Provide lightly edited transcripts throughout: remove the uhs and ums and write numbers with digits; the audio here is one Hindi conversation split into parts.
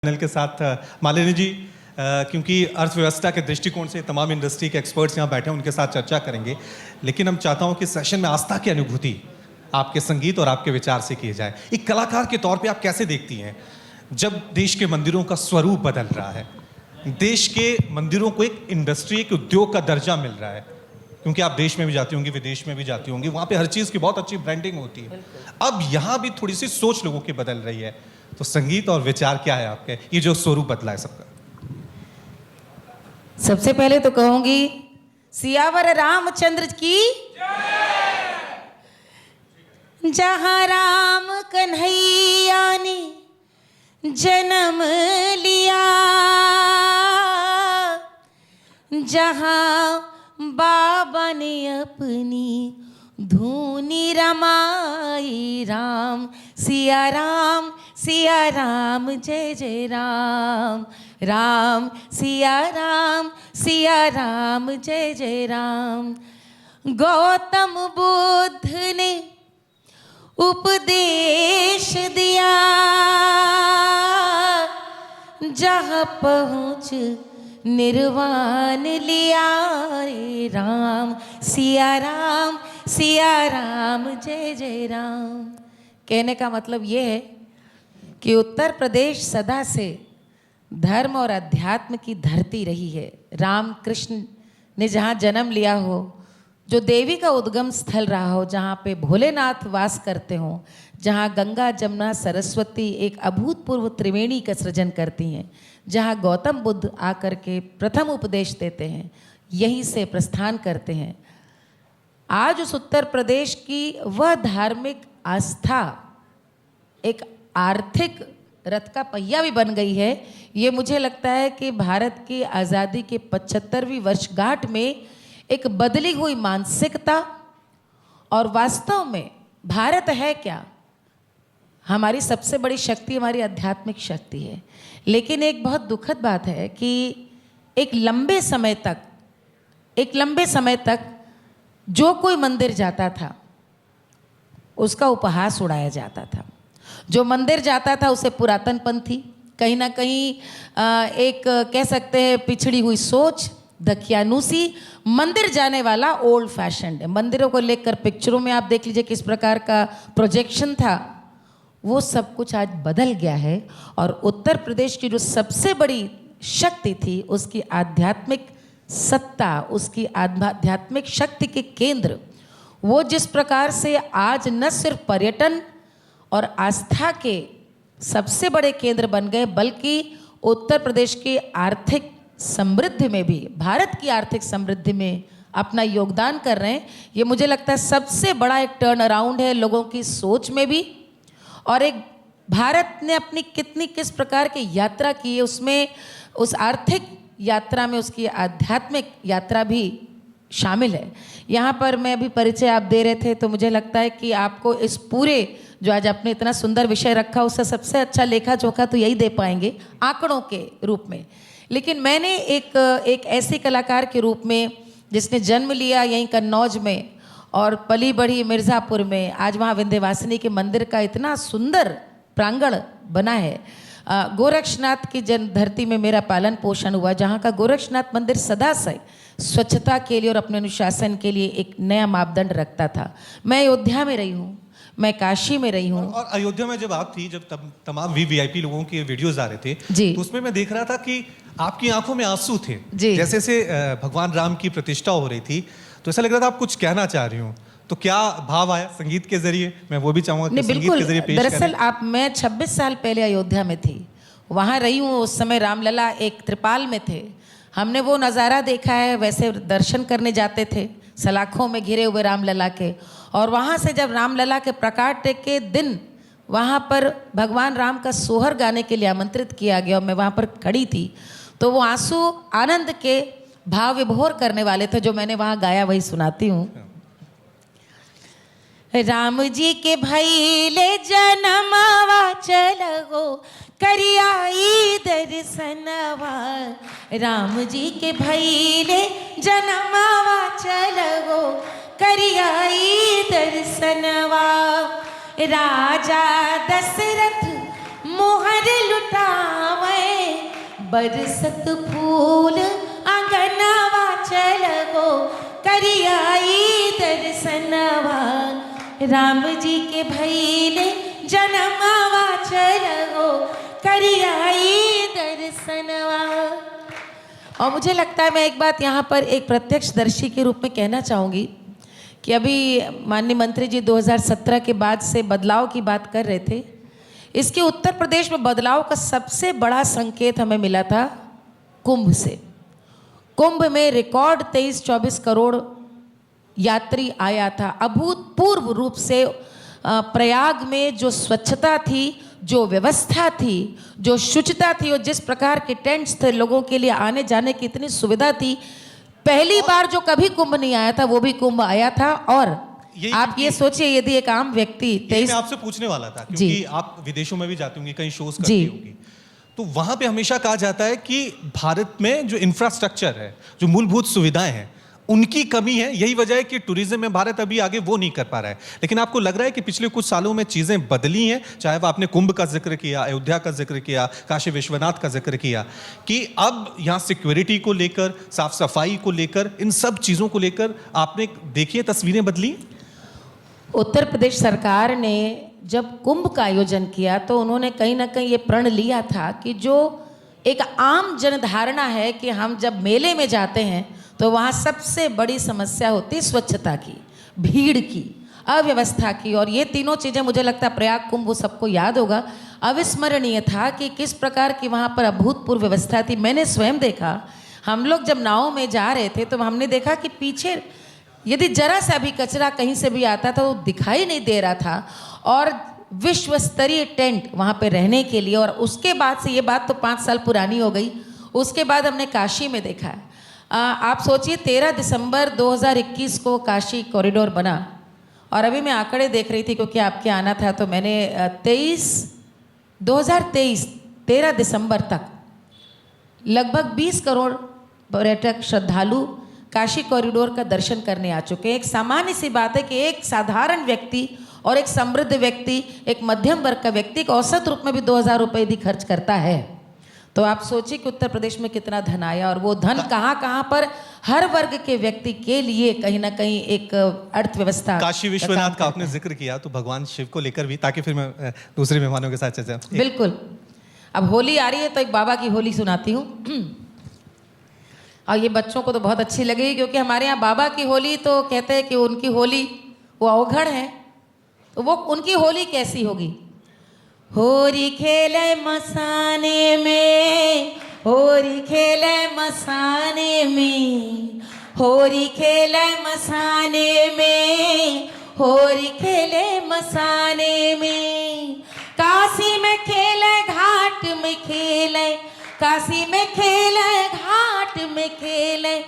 पैनल के साथ मालिनी जी, क्योंकि अर्थव्यवस्था के दृष्टिकोण से तमाम इंडस्ट्री के एक्सपर्ट्स यहाँ बैठे हैं, उनके साथ चर्चा करेंगे। लेकिन हम चाहता हूँ कि सेशन में आस्था की अनुभूति आपके संगीत और आपके विचार से किए जाए। एक कलाकार के तौर पे आप कैसे देखती हैं जब देश के मंदिरों का स्वरूप बदल रहा है, देश के मंदिरों को एक इंडस्ट्री, एक उद्योग का दर्जा मिल रहा है? क्योंकि आप देश में भी जाती होंगी, विदेश में भी जाती होंगी, वहाँ पे हर चीज़ की बहुत अच्छी ब्रांडिंग होती है। अब यहाँ भी थोड़ी सी सोच लोगों की बदल रही है, तो संगीत और विचार क्या है आपके, ये जो स्वरूप बदला है सबका? सबसे पहले तो कहूंगी सियावर रामचंद्र की जहां राम कन्हैया ने जन्म लिया, जहां बाबा ने अपनी धूनी रमाई, राम सिया राम जय जय राम, राम सिया राम जय जय राम। गौतम बुद्ध ने उपदेश दिया, जहाँ पहुँच निर्वाण लिया, रे राम सिया राम जय जय राम। कहने का मतलब ये है कि उत्तर प्रदेश सदा से धर्म और अध्यात्म की धरती रही है। राम कृष्ण ने जहाँ जन्म लिया हो, जो देवी का उद्गम स्थल रहा हो, जहाँ पे भोलेनाथ वास करते हों, जहाँ गंगा जमुना सरस्वती एक अभूतपूर्व त्रिवेणी का सृजन करती हैं, जहाँ गौतम बुद्ध आकर के प्रथम उपदेश देते हैं, यहीं से प्रस्थान करते हैं। आज उस उत्तर प्रदेश की वह धार्मिक आस्था एक आर्थिक रथ का पहिया भी बन गई है। ये मुझे लगता है कि भारत की आज़ादी के 75वीं वर्षगांठ में एक बदली हुई मानसिकता, और वास्तव में भारत है क्या, हमारी सबसे बड़ी शक्ति हमारी आध्यात्मिक शक्ति है। लेकिन एक बहुत दुखद बात है कि एक लंबे समय तक जो कोई मंदिर जाता था उसका उपहास उड़ाया जाता था। जो मंदिर जाता था उसे पुरातनपंथी, कहीं ना कहीं एक कह सकते हैं पिछड़ी हुई सोच, दकियानूसी, मंदिर जाने वाला ओल्ड फैशन्ड है। मंदिरों को लेकर पिक्चरों में आप देख लीजिए किस प्रकार का प्रोजेक्शन था, वो सब कुछ आज बदल गया है। और उत्तर प्रदेश की जो सबसे बड़ी शक्ति थी, उसकी आध्यात्मिक सत्ता, उसकी आध्यात्मिक शक्ति के केंद्र, वो जिस प्रकार से आज न सिर्फ पर्यटन और आस्था के सबसे बड़े केंद्र बन गए, बल्कि उत्तर प्रदेश की आर्थिक समृद्धि में भी, भारत की आर्थिक समृद्धि में अपना योगदान कर रहे हैं। ये मुझे लगता है सबसे बड़ा एक टर्न अराउंड है लोगों की सोच में भी, और एक भारत ने अपनी किस प्रकार की यात्रा की है, उसमें उस आर्थिक यात्रा में उसकी आध्यात्मिक यात्रा भी शामिल है। यहाँ पर मैं अभी परिचय आप दे रहे थे, तो मुझे लगता है कि आपको इस पूरे जो आज आपने इतना सुंदर विषय रखा, उससे सबसे अच्छा लेखा जोखा तो यही दे पाएंगे आंकड़ों के रूप में। लेकिन मैंने एक ऐसे कलाकार के रूप में जिसने जन्म लिया यहीं कन्नौज में और पली बढ़ी मिर्ज़ापुर में, आज वहाँ विंध्यवासिनी के मंदिर का इतना सुंदर प्रांगण बना है। गोरक्षनाथ की धरती में मेरा पालन पोषण हुआ, जहाँ का गोरक्षनाथ मंदिर सदा से स्वच्छता के लिए और अपने अनुशासन के लिए एक नया मापदंड रखता था। मैं अयोध्या में रही हूँ, मैं काशी में रही हूँ। और अयोध्या में जब आप थी, जब तमाम वीवीआईपी लोगों के वीडियोस आ रहे थे जी, तो उसमें मैं देख रहा था कि आपकी आंखों में आंसू थे। जी, जैसे से भगवान राम की प्रतिष्ठा हो रही थी, तो ऐसा लग रहा था आप कुछ कहना चाह रही हूँ। तो क्या भाव आया संगीत के जरिए? मैं वो भी चाहूंगा कि संगीत के जरिए पेश करें। दरअसल मैं 26 साल पहले अयोध्या में थी, वहाँ रही हूँ। उस समय रामलला एक त्रिपाल में थे, हमने वो नज़ारा देखा है। वैसे दर्शन करने जाते थे सलाखों में घिरे हुए रामलला के, और वहाँ से जब रामलला के प्रकाट के दिन वहाँ पर भगवान राम का सोहर गाने के लिए आमंत्रित किया गया, और मैं वहाँ पर खड़ी थी, तो वो आंसू आनंद के भाव विभोर करने वाले थे। जो मैंने वहाँ गाया वही सुनाती हूँ। राम जी के भैले जनमवा चलगो करियाई दर्शनवा, राम जी के भैले जनमवा चलगो करियाई दर्शनवा, राजा दशरथ मोहर लुटावे बरसत फूल आंगनवा चलगो करियाई दर्शनवा राम जी के भैले जनमवा चलगो करियाई दर्शनवा। और मुझे लगता है मैं एक बात यहाँ पर एक प्रत्यक्षदर्शी के रूप में कहना चाहूँगी कि अभी माननीय मंत्री जी 2017 के बाद से बदलाव की बात कर रहे थे। इसके उत्तर प्रदेश में बदलाव का सबसे बड़ा संकेत हमें मिला था कुंभ से। कुंभ में रिकॉर्ड 23-24 करोड़ यात्री आया था। अभूतपूर्व रूप से प्रयाग में जो स्वच्छता थी, जो व्यवस्था थी, जो शुचिता थी और जिस प्रकार के टेंट्स थे, लोगों के लिए आने जाने की इतनी सुविधा थी, पहली बार जो कभी कुंभ नहीं आया था वो भी कुंभ आया था। और आप ये सोचिए यदि एक आम व्यक्ति मैं आपसे पूछने वाला था क्योंकि आप विदेशों में भी जाती होंगी, कहीं शोज करती होंगी, तो वहां पे हमेशा कहा जाता है कि भारत में जो इंफ्रास्ट्रक्चर है, जो मूलभूत सुविधाएं हैं, उनकी कमी है। यही वजह है कि टूरिज्म में भारत अभी आगे वो नहीं कर पा रहा है। लेकिन आपको लग रहा है कि पिछले कुछ सालों में चीजें बदली हैं, चाहे वो आपने कुंभ का जिक्र किया, अयोध्या का जिक्र किया, काशी विश्वनाथ का जिक्र किया, कि अब यहाँ सिक्योरिटी को लेकर, साफ सफाई को लेकर, इन सब चीजों को लेकर आपने देखिए तस्वीरें बदली। उत्तर प्रदेश सरकार ने जब कुंभ का आयोजन किया तो उन्होंने कहीं ना कहीं ये प्रण लिया था कि जो एक आम जनधारणा है कि हम जब मेले में जाते हैं तो वहाँ सबसे बड़ी समस्या होती है स्वच्छता की, भीड़ की, अव्यवस्था की। और ये तीनों चीज़ें मुझे लगता है प्रयाग कुंभ वो सबको याद होगा, अविस्मरणीय था कि किस प्रकार की वहाँ पर अभूतपूर्व व्यवस्था थी। मैंने स्वयं देखा, हम लोग जब नाव में जा रहे थे तो हमने देखा कि पीछे यदि जरा सा भी कचरा कहीं से भी आता था वो दिखाई नहीं दे रहा था। और विश्व स्तरीय टेंट वहाँ पे रहने के लिए। और उसके बाद से, ये बात तो 5 साल पुरानी हो गई, उसके बाद हमने काशी में देखा है। आप सोचिए 13 दिसंबर 2021 को काशी कॉरिडोर बना और अभी मैं आंकड़े देख रही थी क्योंकि आपके आना था, तो मैंने 2023 13 दिसंबर तक लगभग 20 करोड़ पर्यटक श्रद्धालु काशी कॉरिडोर का दर्शन करने आ चुके हैं। एक सामान्य सी बात है कि एक साधारण व्यक्ति और एक समृद्ध व्यक्ति, एक मध्यम वर्ग का व्यक्ति एक औसत रूप में भी 2000 रुपये यदि खर्च करता है, तो आप सोचिए कि उत्तर प्रदेश में कितना धन आया। और वो धन कहाँ पर हर वर्ग के व्यक्ति के लिए कहीं ना कहीं एक अर्थव्यवस्था। काशी विश्वनाथ का आपने जिक्र किया तो भगवान शिव को लेकर भी, ताकि फिर मैं दूसरे मेहमानों के साथ चर्चा। बिल्कुल। अब होली आ रही है तो एक बाबा की होली सुनाती हूँ और ये बच्चों को तो बहुत अच्छी लगेगी क्योंकि हमारे यहाँ बाबा की होली तो कहते हैं कि उनकी होली वो अवघड़ है, तो वो उनकी होली कैसी होगी। होरी खेले मसाने में, होरी खेले मसाने में, होरी खेले मसाने में, होरी खेले मसाने में। काशी में खेले, घाट में खेले, काशी में खेले, घाट में खेले,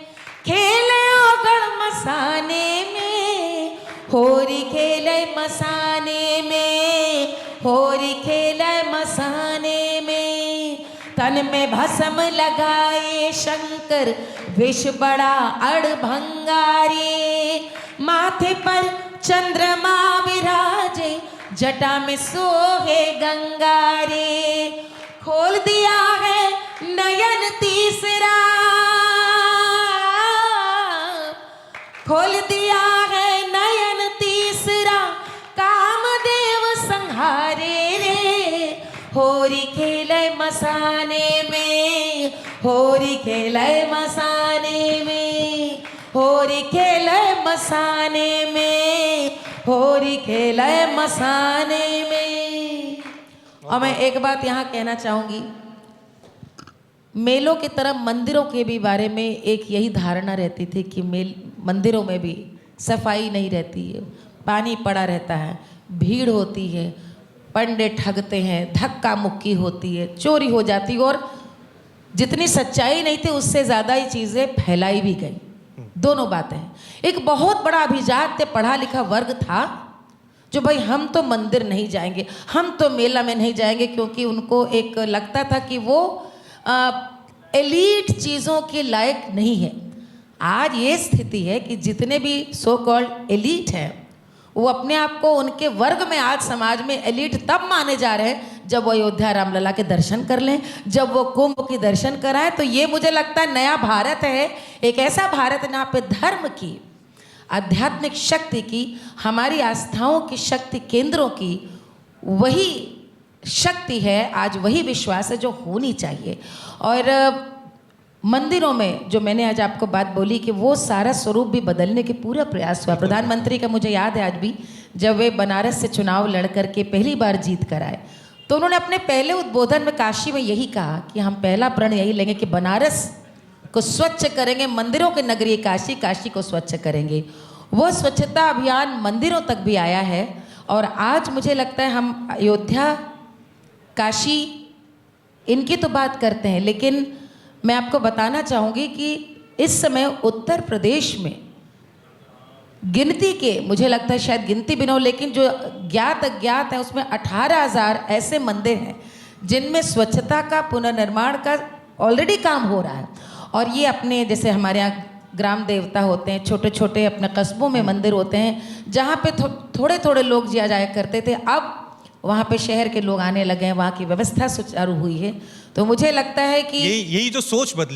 खेले ओगड़ मसाने में, होरी खेले मसाने में, होरी खेले मसाने में। तन में भस्म लगाए शंकर, विष बड़ा अड़भंगारे, माथे पर चंद्रमा विराजे, जटा में सोहे गंगारे। खोल दिया है नयन तीसरा, खोल दिया है नयन तीसरा, कामदेव संहारे रे। होरी खेले मसाने में, होरी खेले मसाने में, होरी खेले मसाने में, होरी खेले मसाने में। और मैं एक बात यहाँ कहना चाहूँगी, मेलों की तरह मंदिरों के भी बारे में एक यही धारणा रहती थी कि मंदिरों में भी सफाई नहीं रहती है, पानी पड़ा रहता है, भीड़ होती है, पंडे ठगते हैं, धक्का मुक्की होती है, चोरी हो जाती है। और जितनी सच्चाई नहीं थी उससे ज़्यादा ही चीज़ें फैलाई भी गई। दोनों बातें। एक बहुत बड़ा अभिजात पढ़ा लिखा वर्ग था जो भाई हम तो मंदिर नहीं जाएंगे, हम तो मेला में नहीं जाएंगे, क्योंकि उनको एक लगता था कि वो एलीट चीज़ों के लायक नहीं है। आज ये स्थिति है कि जितने भी सो कॉल्ड एलीट हैं वो अपने आप को उनके वर्ग में आज समाज में एलीट तब माने जा रहे हैं जब वो अयोध्या रामलला के दर्शन कर लें, जब वो कुंभ के दर्शन कराएं, तो ये मुझे लगता है नया भारत है, एक ऐसा भारत जहाँ पे धर्म की, आध्यात्मिक शक्ति की, हमारी आस्थाओं की शक्ति केंद्रों की वही शक्ति है, आज वही विश्वास है जो होनी चाहिए। और मंदिरों में जो मैंने आज आपको बात बोली कि वो सारा स्वरूप भी बदलने के पूरा प्रयास हुआ। प्रधानमंत्री का मुझे याद है आज भी, जब वे बनारस से चुनाव लड़ करके पहली बार जीत कर आए, तो उन्होंने अपने पहले उद्बोधन में काशी में यही कहा कि हम पहला प्रण यही लेंगे कि बनारस को स्वच्छ करेंगे, मंदिरों के नगरी काशी, काशी को स्वच्छ करेंगे। वो स्वच्छता अभियान मंदिरों तक भी आया है। और आज मुझे लगता है हम अयोध्या, काशी, इनकी तो बात करते हैं, लेकिन मैं आपको बताना चाहूँगी कि इस समय उत्तर प्रदेश में गिनती के, मुझे लगता है शायद गिनती भी ना हो, लेकिन जो ज्ञात अज्ञात है उसमें 18,000 ऐसे मंदिर हैं जिनमें स्वच्छता का, पुनर्निर्माण का ऑलरेडी काम हो रहा है। और ये अपने, जैसे हमारे यहाँ ग्राम देवता होते हैं, छोटे छोटे अपने कस्बों में मंदिर होते हैं जहाँ पे थोड़े थोड़े लोग जिया जाया करते थे, अब वहाँ पे शहर के लोग आने लगे हैं, वहाँ की व्यवस्था सुचारू हुई है। तो मुझे लगता है कि यही जो सोच बदली